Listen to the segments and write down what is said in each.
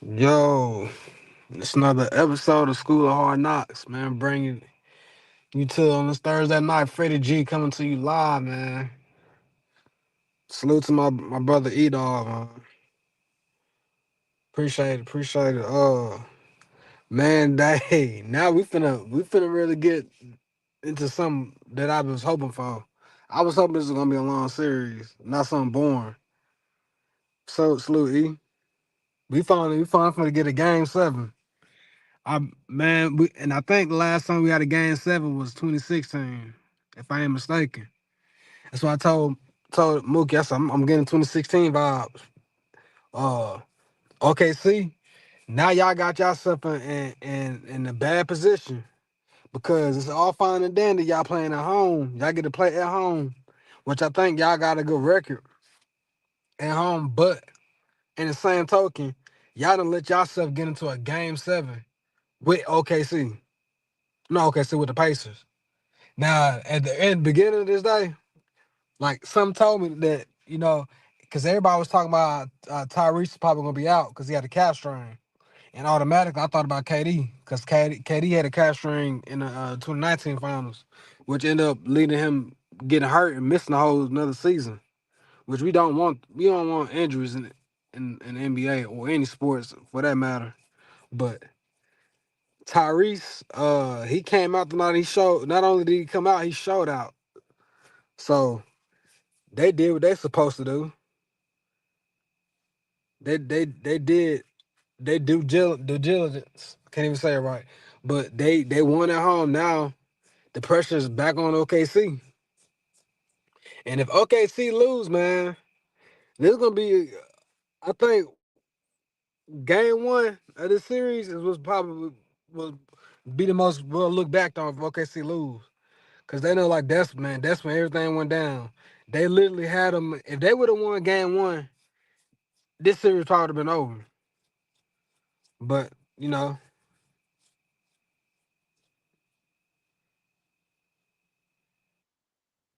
Yo, it's another episode of School of Hard Knocks, man. Bringing you to on this Thursday night. Freddie G coming to you live, man. Salute to my brother E Dog, man. Appreciate it. Man, hey, now we finna really get into something that I was hoping for. I was hoping this was gonna be a long series, not something boring. So salute E. We finally finna get a game 7. I man, I think the last time we had a game 7 was 2016, if I ain't mistaken. That's why I told Mookie, I said I'm getting 2016 vibes. Uh, OKC, now y'all got yourself in a bad position because it's all fine and dandy. Y'all playing at home. Y'all get to play at home, which I think y'all got a good record at home. But in the same token, y'all done let yourself get into a game 7 with OKC. No, OKC with the Pacers. Now, at the beginning of this day, like some told me that, because everybody was talking about Tyrese probably gonna be out because he had a calf strain, and automatically I thought about KD because KD had a calf strain in the 2019 finals, which ended up leading him getting hurt and missing the whole another season, which we don't want. We don't want injuries in the NBA or any sports for that matter. But Tyrese, he came out the night he showed. Not only did he come out, he showed out. So they did what they supposed to do. They did they due diligence. Can't even say it right. But they won at home now. The pressure is back on OKC. And if OKC lose, man, this is gonna be I think game 1 of this series is was probably will be the most we'll look back on if OKC lose. Cause they know like that's when everything went down. They literally had them. If they would have won game 1, this series probably would have been over. But,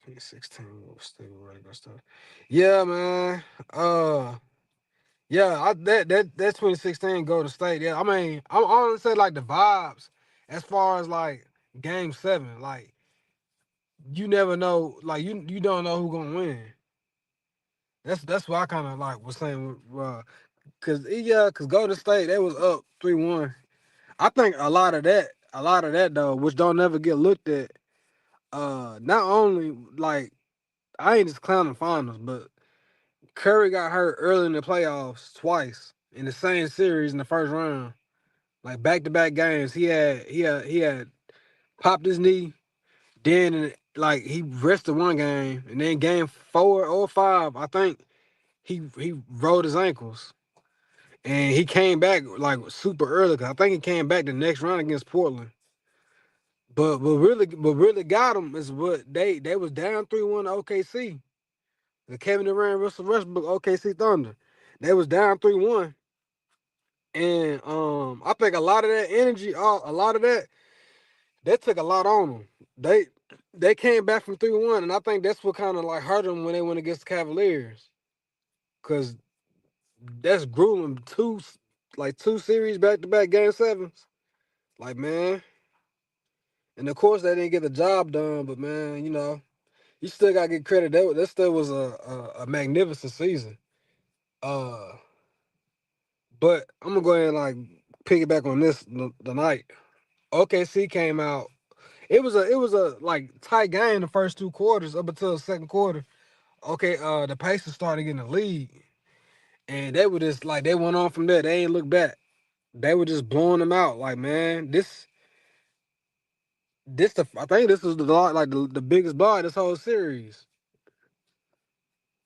2016 was still regular stuff. Yeah, man. Uh, yeah, that 2016 Golden State. Yeah, I mean, I'm honestly say like the vibes as far as like game 7. Like you never know. Like you don't know who gonna win. That's what I kind of like was saying. Cause Golden State they was up 3-1. I think a lot of that though, which don't never get looked at. Not only like I ain't just clowning finals, but Curry got hurt early in the playoffs twice in the same series in the first round, like back to back games. He had popped his knee, then like he rested one game, and then game 4 or 5, I think he rolled his ankles, and he came back like super early. 'Cause I think he came back the next round against Portland. But really got him is what they was down 3-1 to OKC. The Kevin Durant, Russell Westbrook, OKC Thunder. They was down 3-1. And I think a lot of that energy, a lot of that, they took a lot on them. They came back from 3-1, and I think that's what kind of like hurt them when they went against the Cavaliers. Cause that's grueling. Two series back to back game 7s. Like man. And of course they didn't get the job done, but man, you still gotta get credit. That still was a magnificent season. Uh but I'm gonna go ahead and like piggyback on this the night. OKC came out. It was a like tight game the first 2 quarters up until the second quarter. Okay, the Pacers started getting the lead, and they were just like they went on from there. They ain't look back. They were just blowing them out. Like man, I think this was the biggest blowout this whole series.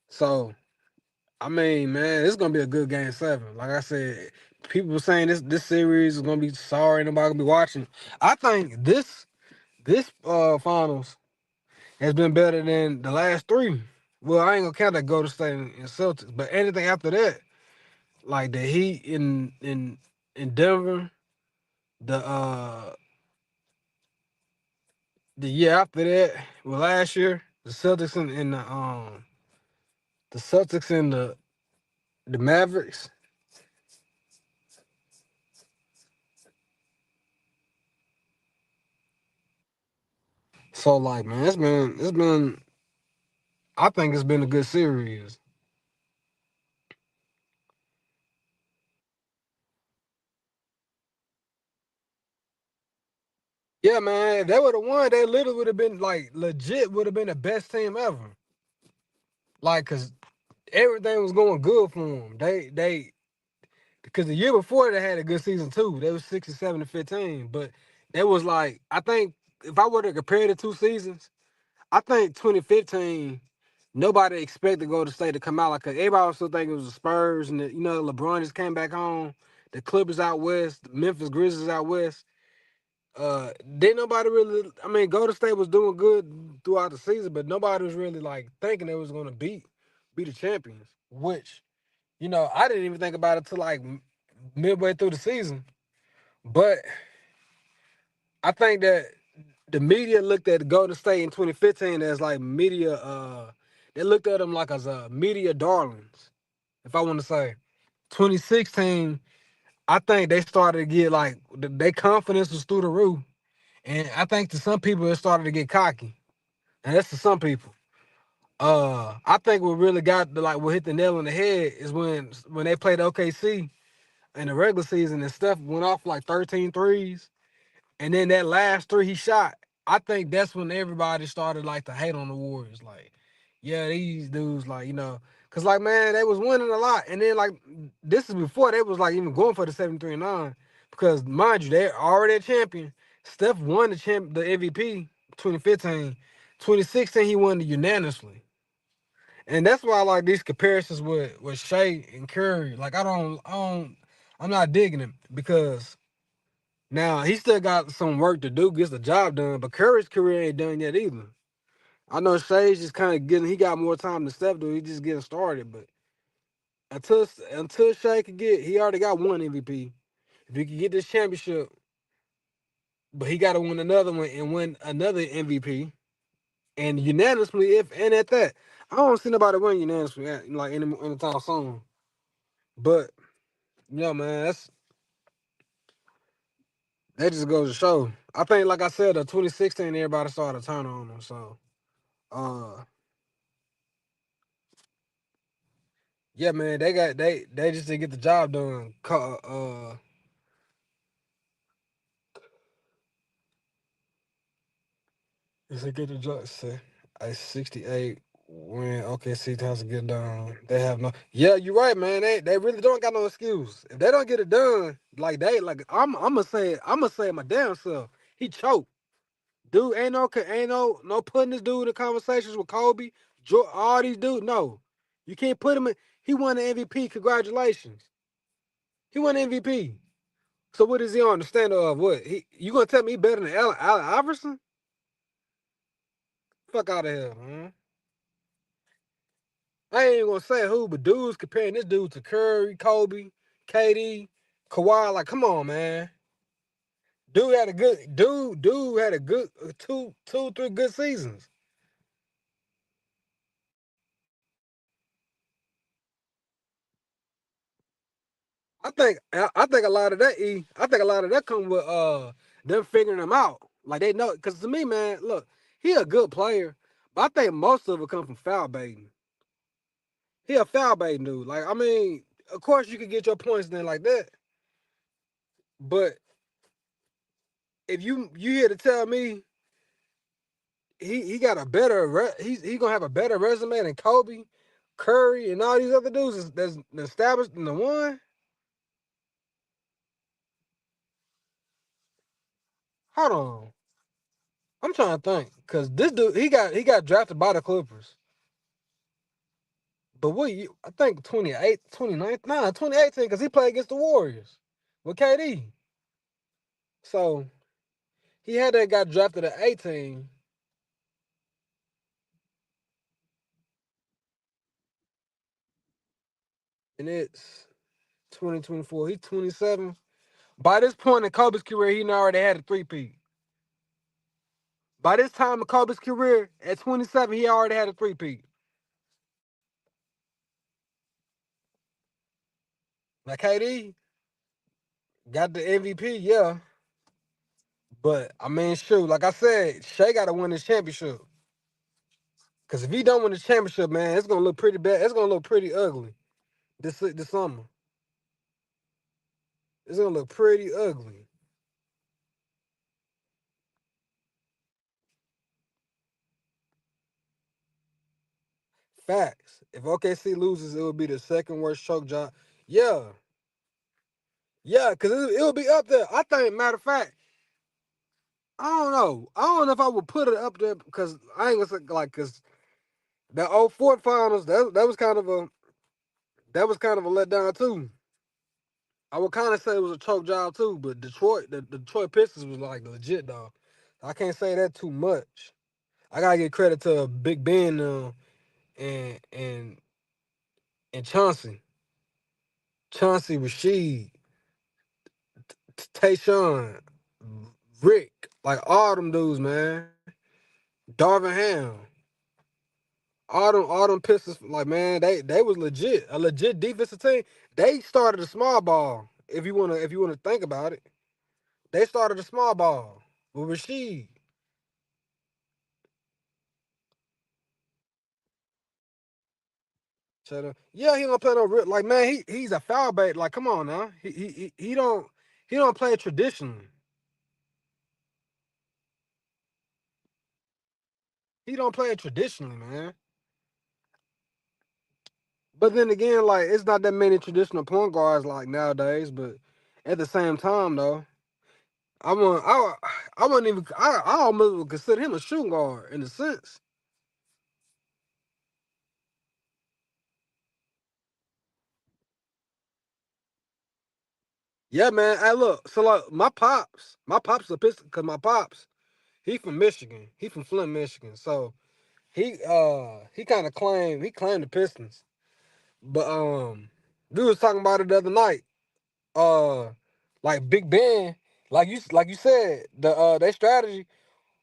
So I mean, man, it's gonna be a good game 7. Like I said, people were saying this series is gonna be sorry, nobody gonna be watching. I think this finals has been better than the last 3. Well, I ain't gonna count that Golden State and Celtics, but anything after that, like the Heat in Denver, the uh the year after that, well last year, the Celtics and the Mavericks. So like, man, it's been. I think it's been a good series. Yeah, man, if they would have won, they literally would have been like legit. Would have been the best team ever. Like, cause everything was going good for them. They because the year before they had a good season too. They was 67-15, but they was like, I think if I were to compare the two seasons, I think 2015 nobody expected Golden State to come out like, 'cause everybody was still thinking it was the Spurs and LeBron just came back home, the Clippers out west, the Memphis Grizzlies out west. Didn't nobody really. I mean, Golden State was doing good throughout the season, but nobody was really like thinking they was gonna be the champions. Which I didn't even think about it till like midway through the season. But I think that the media looked at Golden State in 2015 as like media. They looked at them like as media darlings. If I want to say, 2016, I think they started to get like their confidence was through the roof, and I think to some people it started to get cocky, and that's to some people. I think what really got what hit the nail on the head is when they played OKC in the regular season and Steph went off like 13 threes. And then that last three he shot, I think that's when everybody started like to hate on the Warriors. Like, yeah, these dudes, cause like man, they was winning a lot. And then like this is before they was like even going for the 73-9. Because mind you, they're already a champion. Steph won the MVP 2015. 2016, he won it unanimously. And that's why I like these comparisons with Shea and Curry. Like I'm not digging him because now he still got some work to do, gets the job done, but Curry's career ain't done yet either. I know Shea's just kind of he got more time to step to. He just getting started, but until Shea could he already got one MVP. If he could get this championship, but he got to win another one and win another MVP and unanimously. If and at that, I don't see nobody win unanimously like in the time soon. But man, that just goes to show. I think, like I said, 2016, everybody started to turn on him. So, uh, yeah, man, they just didn't get the job done. Is it get the job? Say, I 68 when OKC has to get done. They have no. Yeah, you're right, man. They really don't got no excuse. If they don't get it done, I'm gonna say my damn self. He choked. Dude, ain't no putting this dude in conversations with Kobe, all these dudes. No, you can't put him in. He won the MVP. Congratulations. He won the MVP. So what is he on the standard of? What you gonna tell me he better than Allen Iverson? Fuck out of here, man. I ain't even gonna say who, but dudes comparing this dude to Curry, Kobe, KD, Kawhi. Like, come on, man. Dude had a good two, 3 good seasons. I think a lot of that I think a lot of that come with them figuring them out. Like they know, cause to me, man, look, he a good player, but I think most of it come from foul baiting. He a foul baiting dude. Like I mean, of course you could get your points then like that, but if you here to tell me he got a better he gonna have a better resume than Kobe, Curry, and all these other dudes that's established in the one. Hold on, I'm trying to think, cause this dude he got drafted by the Clippers. But what you? I think 28, 29, nah, 2018, because he played against the Warriors with KD. So he had that got drafted at 18, and it's 2024. He's 27. By this point in Kobe's career, he already had a three-peat. By this time in Kobe's career, at 27, he already had a three-peat. Like KD got the MVP, yeah. But I mean, shoot, like I said, Shea got to win this championship. Cause if he don't win the championship, man, it's gonna look pretty bad. It's gonna look pretty ugly this summer. It's gonna look pretty ugly. Facts. If OKC loses, it will be the second worst choke job. Yeah, yeah, cause it'll be up there. I think. Matter of fact, I don't know. I don't know if I would put it up there because I ain't gonna say like because the '04 finals that was kind of a letdown too. I would kind of say it was a choke job too, but the Detroit Pistons was like legit though. I can't say that too much. I gotta give credit to Big Ben and and and Chauncey Rashid, Tayshawn, Rick, like all them dudes, man. Darvin Ham, all them Pistons, like man, they was legit, a legit defensive team. They started a small ball. If you wanna think about it, they started a small ball with Rashid. Shut up. Yeah, he don't play no real like man. He's a foul bait. Like come on now, he don't play traditionally. He don't play it traditionally, man. But then again, like it's not that many traditional point guards like nowadays. But at the same time, though, I wouldn't even I almost would consider him a shooting guard in a sense. Yeah, man. Hey, look. So like my pops a Piston because my pops he from Michigan. He from Flint, Michigan. So he kind of claimed the Pistons. But we was talking about it the other night. Uh, like Big Ben, like you said, their strategy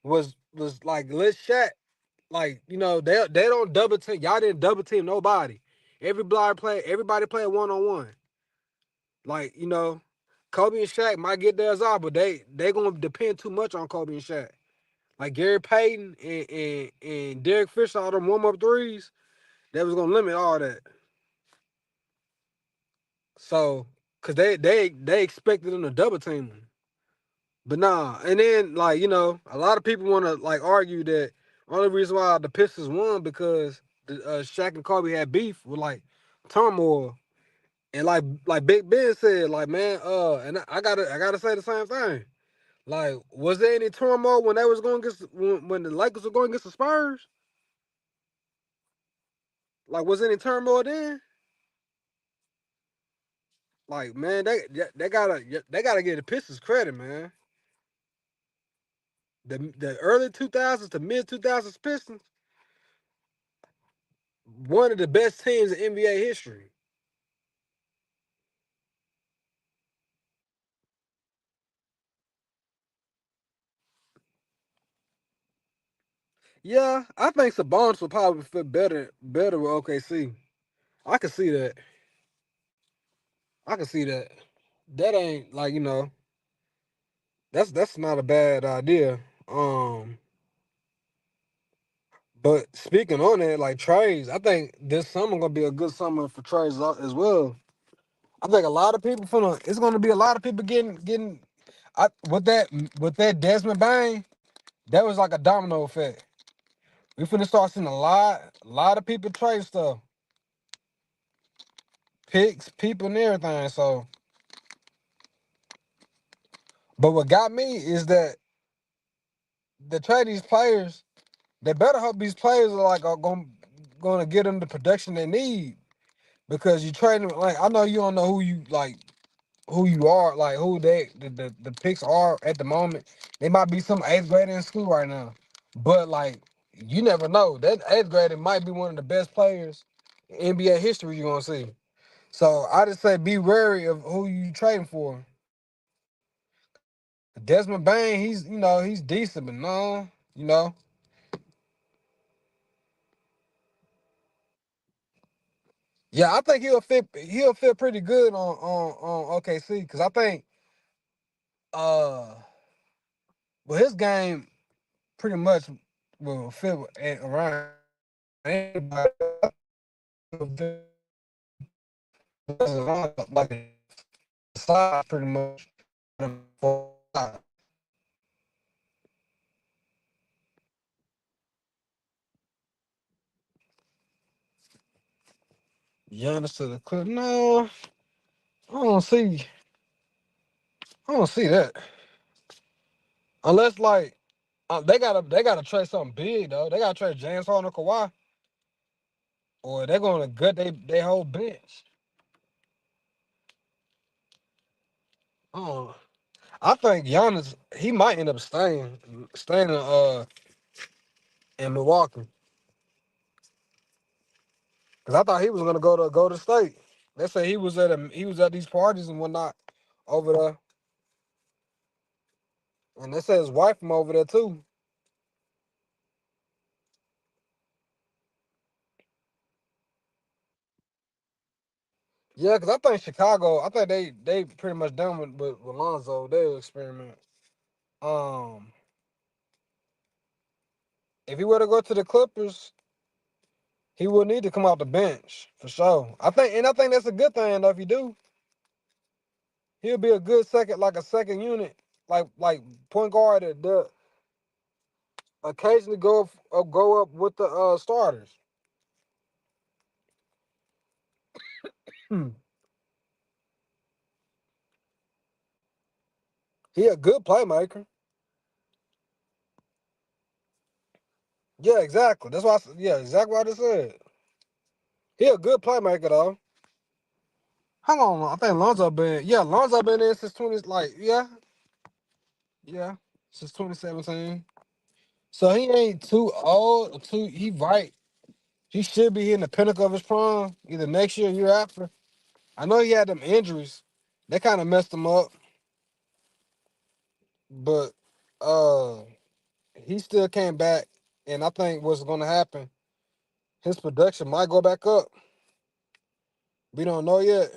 was like let Shaq, like they don't double team. Y'all didn't double team nobody. Everybody play 1-on-1. Like Kobe and Shaq might get theirs off, but they gonna depend too much on Kobe and Shaq. Like Gary Payton and Derek Fisher, all them warm up threes, that was gonna limit all that. So, cause they expected them to double team them. But nah, and then like a lot of people want to like argue that only reason why the Pistons won because Shaq and Kobe had beef with like turmoil, and like Big Ben said, like man, and I gotta say the same thing. Like, was there any turmoil when they was going against when the Lakers were going against the Spurs? Like, was there any turmoil then? Like, man, they gotta give the Pistons credit, man. The early 2000s to mid 2000s Pistons, one of the best teams in NBA history. Yeah, I think Sabonis would probably fit better with OKC. I can see that. I can see that. That ain't like that's not a bad idea. But speaking on that, like trades, I think this summer gonna be a good summer for trades as well. I think a lot of people it's gonna be a lot of people getting. With that Desmond Bain, that was like a domino effect. We finna start seeing a lot of people trade stuff, picks, people, and everything. So, but what got me is that the trade these players, they better hope these players are going to get them the production they need because you trading like I know you don't know who you are like who the picks are at the moment. They might be some eighth grader in school right now, but like you never know that eighth grader might be one of the best players in NBA history you're gonna see. So I just say be wary of who you trading for. Desmond Bain, he's decent, but no, you know. Yeah, I think he'll fit pretty good on OKC because I think uh But his game pretty much will fit around anybody. Like the size pretty much. Giannis to the clip. No, I don't see. I don't see that. Unless like they gotta trade something big though. They gotta trade James Harden or Kawhi, or they're gonna gut they whole bench. Oh, I think Giannis he might end up staying in Milwaukee because I thought he was gonna go to State. They say he was at these parties and whatnot over there, and they say his wife from over there too. Yeah, because I think Chicago. I think they pretty much done with Lonzo. They experiment. Um, if he were to go to the Clippers, he would need to come off the bench for sure. I think that's a good thing though. If you do, he'll be a good second, like a second unit, like point guard that occasionally go up with the starters. Hmm. He a good playmaker. Yeah, exactly. That's why. Yeah, exactly what I just said. He a good playmaker though. How long? I think Lonzo been in since 20. Like yeah, since 2017. So he ain't too old or too. He right. He should be in the pinnacle of his prime, either next year or year after. I know he had them injuries. They kind of messed him up, but uh he still came back. And I think what's gonna happen, his production might go back up. We don't know yet.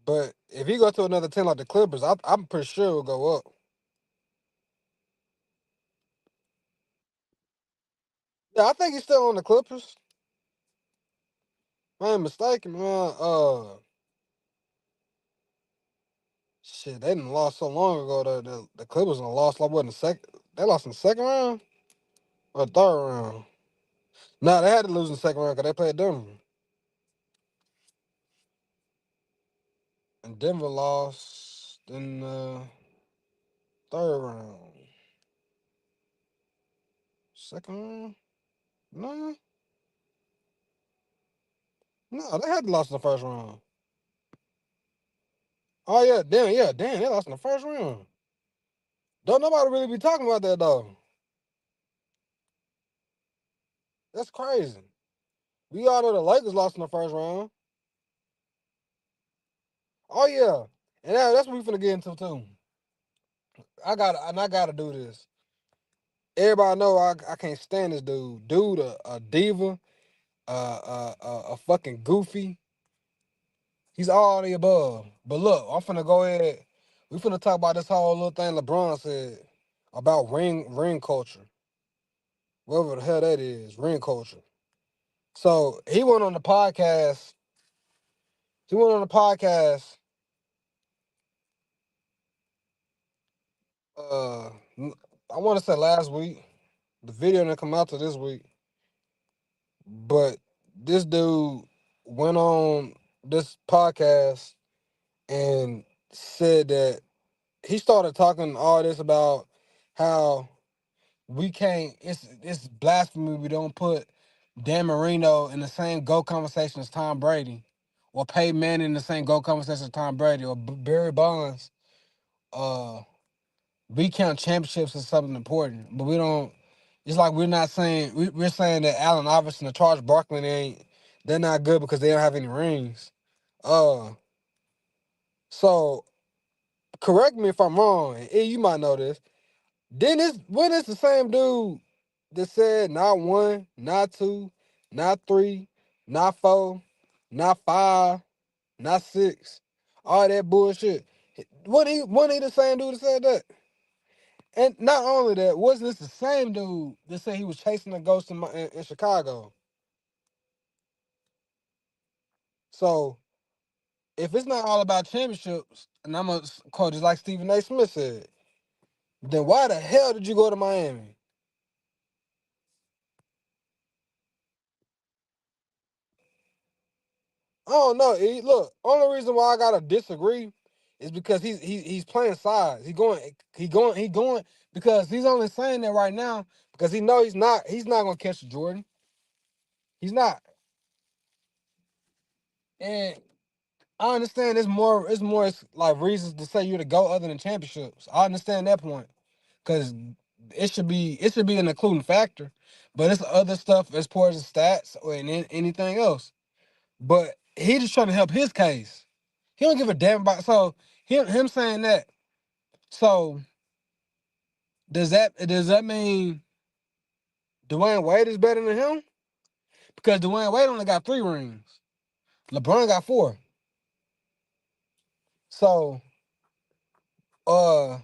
But if he go to another team like the Clippers, I'm pretty sure it'll go up. Yeah, I think he's still on the Clippers. If I ain't mistaken, man. Shit, they didn't lost so long ago. The Clippers done lost like what in the second? They lost in the second round or third round. Nah, they had to lose in the second round because they played Denver, and Denver lost in the third round. Second round? No, no, they had to lost in the first round. Oh yeah, damn, they lost in the first round. Don't nobody really be talking about that though. That's crazy. We all know the Lakers lost in the first round. Oh yeah, and that's what we finna get into too. I gotta do this. Everybody know I can't stand this dude. Dude, a diva, a fucking goofy. He's all the above. But look, I'm finna go ahead. We finna talk about this whole little thing LeBron said about ring culture, whatever the hell that is, ring culture. So he went on the podcast. He went on the podcast. Uh, I want to say last week. The video didn't come out to this week, but this dude went on this podcast and said that he started talking all this about how we can't. It's blasphemy. We don't put Dan Marino in the same GO conversation as Tom Brady, or Peyton Manning in the same GO conversation as Tom Brady, or Barry Bonds. Uh, we count championships as something important, but we don't. It's like we're not saying we're saying that Allen Iverson or Charles Barkley ain't. They're not good because they don't have any rings. Uh, so correct me if I'm wrong. And you might know this. Then when it's the same dude that said not one, not two, not three, not four, not five, not six, all that bullshit. Wasn't he the same dude that said that? And not only that, wasn't this the same dude that said he was chasing a ghost in Chicago? So if it's not all about championships, and I'm a quote just like Stephen A. Smith said, then why the hell did you go to Miami? I don't know. Look, only reason why I gotta disagree is because he's playing sides. He going because he's only saying that right now because he know he's not gonna catch Jordan. He's not. And I understand it's more like reasons to say you're the GOAT other than championships. I understand that point. Cause it should be an including factor. But it's other stuff as far as the stats or anything else. But he just trying to help his case. He don't give a damn about so him saying that. So does that mean Dwayne Wade is better than him? Because Dwayne Wade only got 3 rings. LeBron got 4. So uh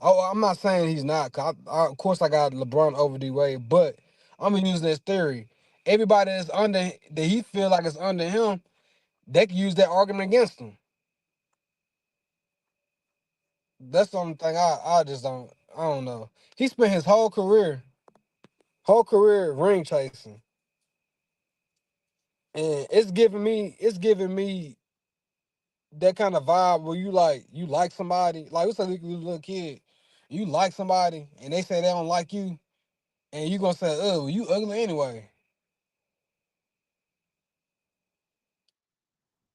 I'm not saying he's not. 'Cause of course I got LeBron over D Wade, but I'm using this theory. Everybody that's under that he feel like is under him, they can use that argument against him. That's the only thing I just I don't know. He spent his whole career ring chasing. And it's giving me that kind of vibe where you like somebody, like let's say you a little kid, you like somebody and they say they don't like you, and you gonna say, oh, you ugly anyway.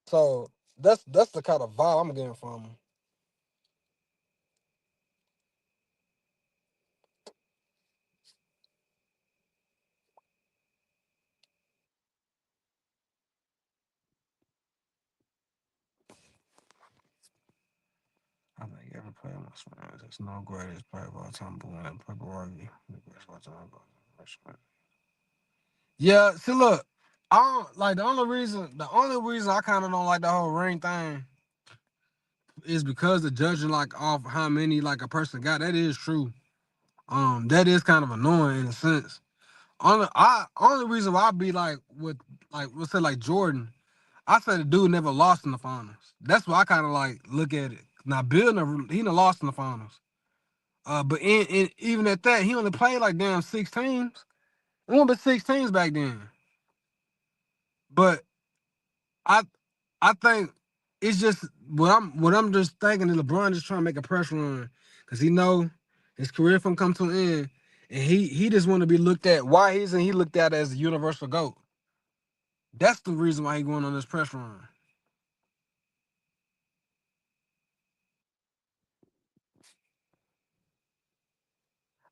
So that's the kind of vibe I'm getting from him. I think every player must win. There's no greatest player of all time, but when Purple Rocky, the greatest of all time, but yeah, see, look, I don't like the only reason I kind of don't like the whole ring thing is because the judging like off how many like a person got. That is true. That is kind of annoying in a sense. Only reason why I be like with like let's say like Jordan, I say the dude never lost in the finals. That's why I kind of like look at it. Now Bill never lost in the finals. But even at that, he only played like damn 6 teams. It won't be 6 teams back then. But I I think it's just what I'm just thinking is LeBron just trying to make a press run because he know his career from come to an end, and he just want to be looked at. Why isn't he looked at as the universal GOAT? That's the reason why he going on this press run.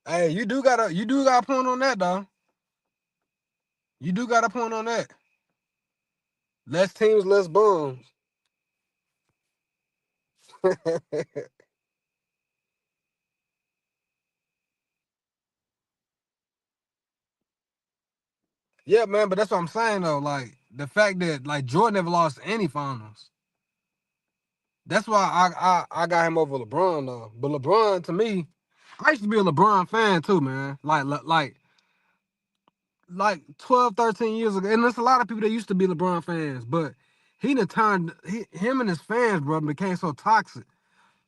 Hey, you do got a point on that though. You do got a point on that. Less teams, less bums. Yeah, man, but that's what I'm saying though. Like the fact that like Jordan never lost any finals. That's why I got him over LeBron though. But LeBron to me, I used to be a LeBron fan too, man. Like 12, 13 years ago. And there's a lot of people that used to be LeBron fans, but him and his fans, bro, became so toxic.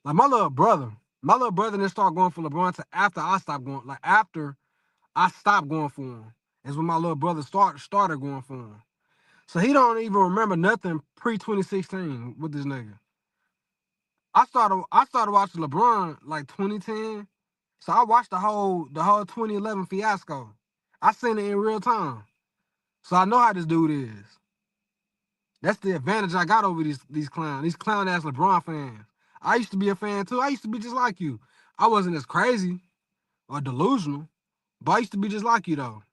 Like my little brother didn't start going for LeBron till after I stopped going. Like after I stopped going for him, is when my little brother started going for him. So he don't even remember nothing pre 2016 with this nigga. I started watching LeBron like 2010. So I watched the whole 2011 fiasco. I seen it in real time. So I know how this dude is. That's the advantage I got over these clown ass LeBron fans. I used to be a fan too. I used to be just like you. I wasn't as crazy or delusional, but I used to be just like you though.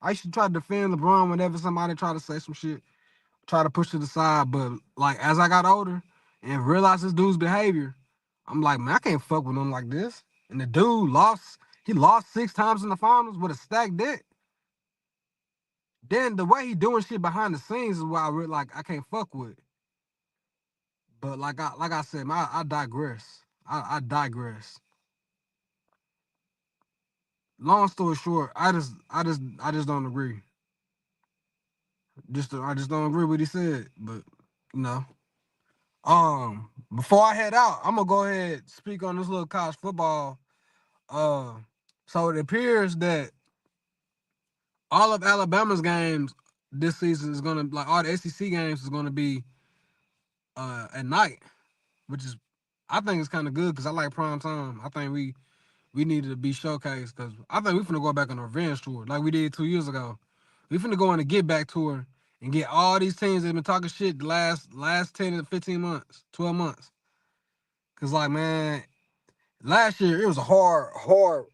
I used to try to defend LeBron whenever somebody tried to say some shit, try to push to the side. But like as I got older and realized this dude's behavior, I'm like, man, I can't fuck with him like this. And the dude lost. He lost 6 times in the finals with a stacked deck. Then the way he doing shit behind the scenes is why I really like I can't fuck with. But like I said, man, I digress. I digress. long story short, I just don't agree. I just don't agree with what he said. But you know, before I head out, I'm gonna go ahead and speak on this little college football. Uh, so it appears that all of Alabama's games this season is gonna like all the SEC games is gonna be at night, which is I think it's kind of good because I like prime time. I think we needed to be showcased because I think we finna go back on a revenge tour like we did 2 years ago. We finna go on a get back tour and get all these teams that been talking shit the last 10 to 15 months, 12 months. Cause like man, last year it was a hard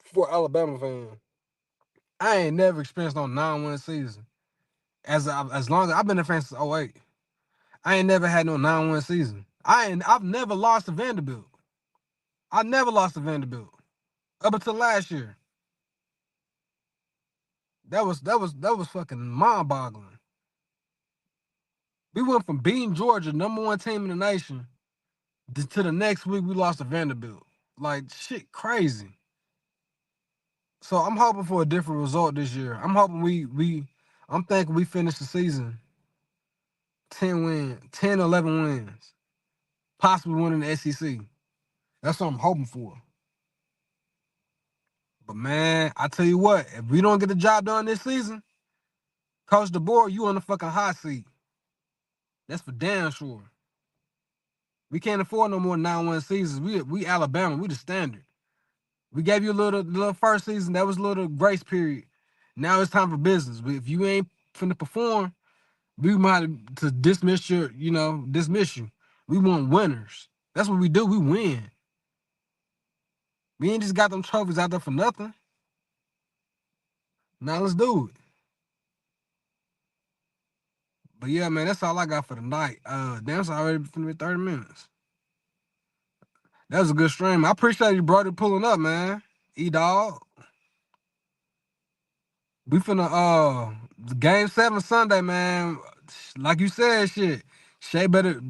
for Alabama fan. I ain't never experienced no 9-win season. As long as I've been a fan since '08. I ain't never had no 9-win season. I've never lost to Vanderbilt. I never lost to Vanderbilt. Up until last year. That was fucking mind boggling. We went from beating Georgia, #1 team in the nation, to the next week we lost to Vanderbilt. Like shit crazy. So I'm hoping for a different result this year. I'm hoping I'm thinking we finish the season 10, 11 wins. Possibly winning the SEC. That's what I'm hoping for. But man, I tell you what, if we don't get the job done this season, Coach DeBoer, you on the fucking hot seat. That's for damn sure. We can't afford no more 9-1 seasons. We Alabama, we the standard. We gave you a little first season, that was a little grace period. Now it's time for business. If you ain't finna perform, we might to dismiss you. We want winners. That's what we do. We win. We ain't just got them trophies out there for nothing. Now let's do it. But yeah, man, that's all I got for tonight. Damn, it's already finna be 30 minutes. That was a good stream. I appreciate you, brother, pulling up, man. E-Dog. We finna the game 7 Sunday, man. Like you said, shit. Shea better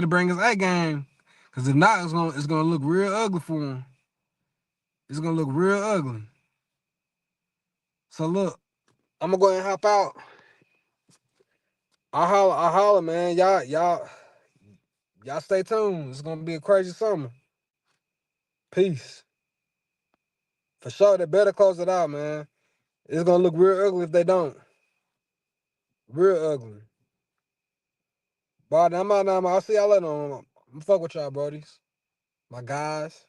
bring his A game. Cause if not, it's gonna look real ugly for him. It's gonna look real ugly. So look, I'm gonna go ahead and hop out. I holler, man. Y'all stay tuned. It's gonna be a crazy summer. Peace. For sure, they better close it out, man. It's gonna look real ugly if they don't. Real ugly. But I'm out now, man. I'll see y'all later. I'm fuck with y'all, brodies. My guys.